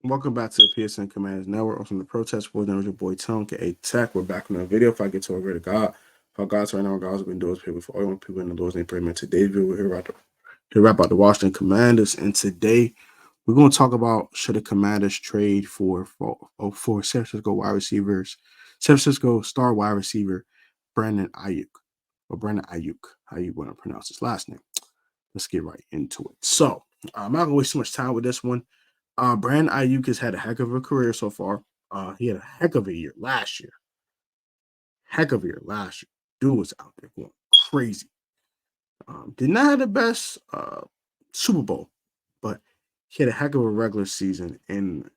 Welcome back to the PSN Commanders Network. From the Protest Board, there's your boy Tone, A Tech. We're back on the video. If I get to a great God, for God's right now, God's have been doing people for all people in the Lord's name. Pray, man. Today's video, we're here about the Washington Commanders, and today we're going to talk about should the Commanders trade for San Francisco wide receivers, San Francisco star wide receiver Brandon Aiyuk, or Brandon Aiyuk, how you want to pronounce his last name. Let's get right into it. So I'm not going to waste too much time with this one. Brandon Aiyuk has had a heck of a career so far. He had a heck of a year last year. Heck of a year last year. Dude was out there going crazy. Did not have the best Super Bowl, but he had a heck of a regular season, and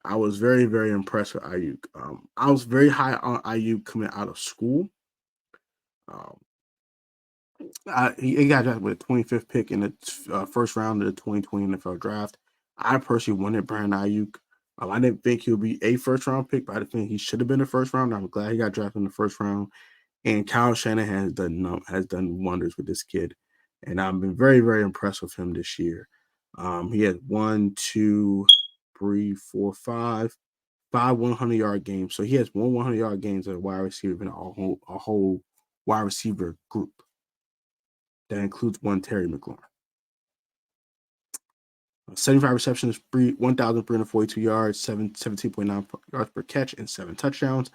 I was very, very impressed with Aiyuk. I was very high on Aiyuk coming out of school. Um, he got drafted with a 25th pick in the first round of the 2020 NFL draft. I personally wanted Brandon Aiyuk. I didn't think he would be a first round pick, but I think he should have been a first round. I'm glad he got drafted in the first round. And Kyle Shanahan has done wonders with this kid, and I've been very, very impressed with him this year. He had 5 100-yard games. So he has 100-yard games as a wide receiver in a whole wide receiver group. That includes one Terry McLaurin. 75 receptions, 1,342 yards, 17.9 yards per catch, and 7 touchdowns.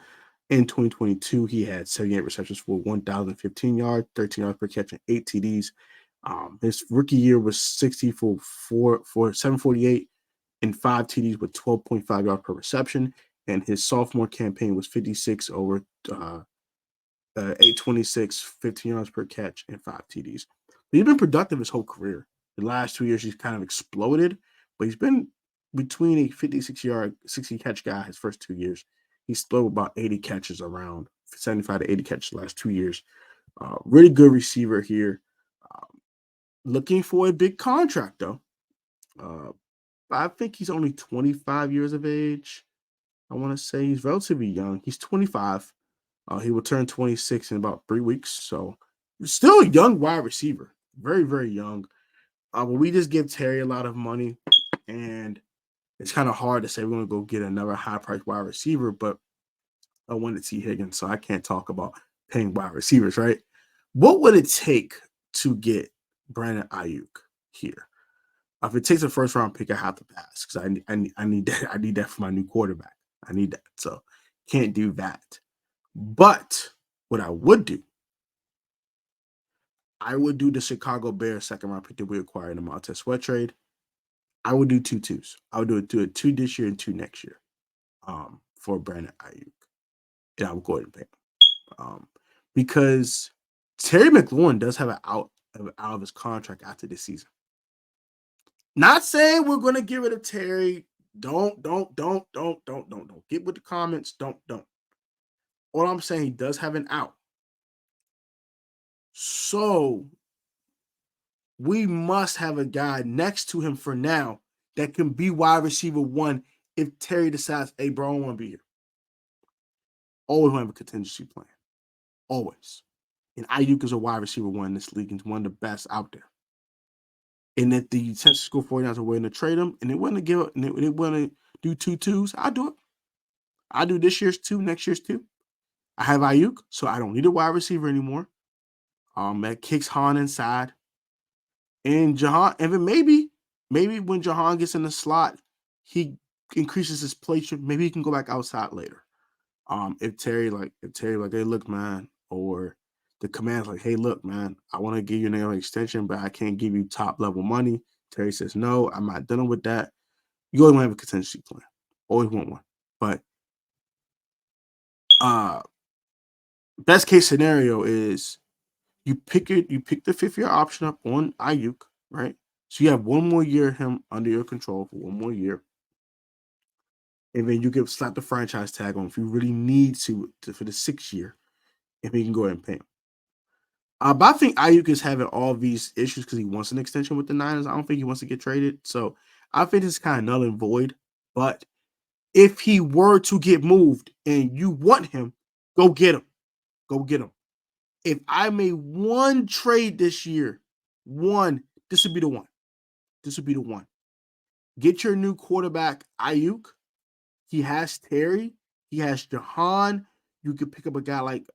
In 2022, he had 78 receptions for 1,015 yards, 13 yards per catch, and 8 TDs. His rookie year was 60 for 748 and 5 TDs with 12.5 yards per reception. And his sophomore campaign was 56 over 826, 15 yards per catch, and 5 TDs. He's been productive his whole career. The last 2 years, he's kind of exploded, but he's been between a 56-yard, 60-catch guy his first 2 years. He's thrown about 80 catches around, 75 to 80 catches the last 2 years. Really good receiver here. Looking for a big contract, though. I think he's only 25 years of age. I want to say he's relatively young. He's 25. He will turn 26 in about 3 weeks. So still a young wide receiver. Very, very young. But we just give Terry a lot of money. And it's kind of hard to say we're going to go get another high-priced wide receiver. But I wanted T. Higgins, so I can't talk about paying wide receivers, right? What would it take to get Brandon Aiyuk here? If it takes a first-round pick, I have to pass because I need that. I need that for my new quarterback. I need that. So can't do that. But what I would do, I would do the Chicago Bears second round pick that we acquired in the Montez Sweat trade. I would do 2-2s. I would do it 2 this year and 2 next year for Brandon Aiyuk. And I would go ahead and pay him. Because Terry McLaurin does have an out of his contract after this season. Not saying we're going to get rid of Terry. Don't get with the comments. Don't. All I'm saying, he does have an out. So we must have a guy next to him for now that can be wide receiver 1 if Terry decides, hey, bro, I don't want to be here. Always want to have a contingency plan. Always. And Aiyuk is a wide receiver 1 in this league and one of the best out there. And if the San Francisco 49ers are willing to trade him and they want to give and they want to do 2-2s, I'll do it. I'll do this year's 2, next year's 2. I have Aiyuk, so I don't need a wide receiver anymore. That kicks Han inside. And Jahan, and then maybe when Jahan gets in the slot, he increases his placement. Maybe he can go back outside later. If Terry hey, look, man, or the command's like, hey, look, man, I want to give you an extension, but I can't give you top level money. Terry says, no, I'm not dealing with that. You always want to have a contingency plan. Always want one. But best case scenario is you pick the 5th-year option up on Aiyuk, right? So you have 1 more year of him under your control for 1 more year. And then you can slap the franchise tag on if you really need to for the 6th year. And then you can go ahead and pay him. But I think Aiyuk is having all these issues because he wants an extension with the Niners. I don't think he wants to get traded. So I think it's kind of null and void. But if he were to get moved and you want him, go get him. Go get him. If I made one trade this year, this would be the one. This would be the one. Get your new quarterback, Aiyuk. He has Terry. He has Jahan. You could pick up a guy like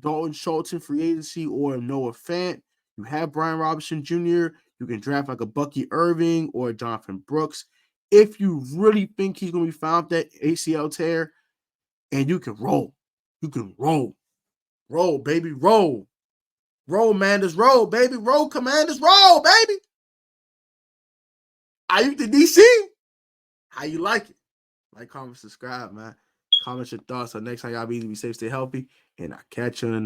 Dalton Schultz in free agency or Noah Fant. You have Brian Robinson Jr. You can draft like a Bucky Irving or Jonathan Brooks. If you really think he's going to be found that ACL tear, and you can roll. You can roll. Roll, baby, roll. Roll, Manders, roll, baby. Roll, Commanders, roll, baby. Aiyuk to DC. How you like it? Like, comment, subscribe, man. Comment your thoughts. So next time y'all be safe, stay healthy, and I'll catch you in the